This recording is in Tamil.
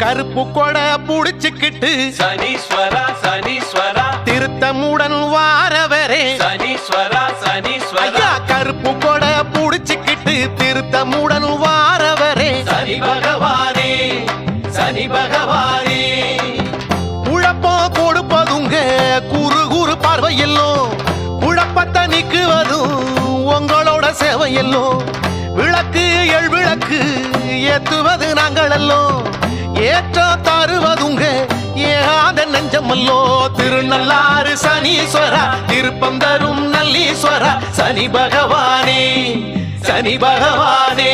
கருப்பு கொடை புடிச்சுக்கிட்டு சனீஸ்வரா சனீஸ்வரா திருத்தமுடன் வாரவரே சனீஸ்வரா சனீஸ்வரா கருப்பு கொடை புடிச்சுக்கிட்டு திருத்தமுடன் வாரவரே சனி பகவானே சனி பகவானே உழப்போ கொடுப்பதுங்க குறு குறு பார்வையெல்லோ உழப்பத்தை நீக்குவதும் உங்களோட சேவையெல்லோ விளக்கு எள் விளக்கு ஏத்துவது நாங்களல்லோ ஏற்ற தருவதுங்க ஏகாத நெஞ்சமல்லோ திருநள்ளாறு சனீஸ்வரா திருப்பம் தரும் நல்லீஸ்வரா சனி பகவானே சனி பகவானே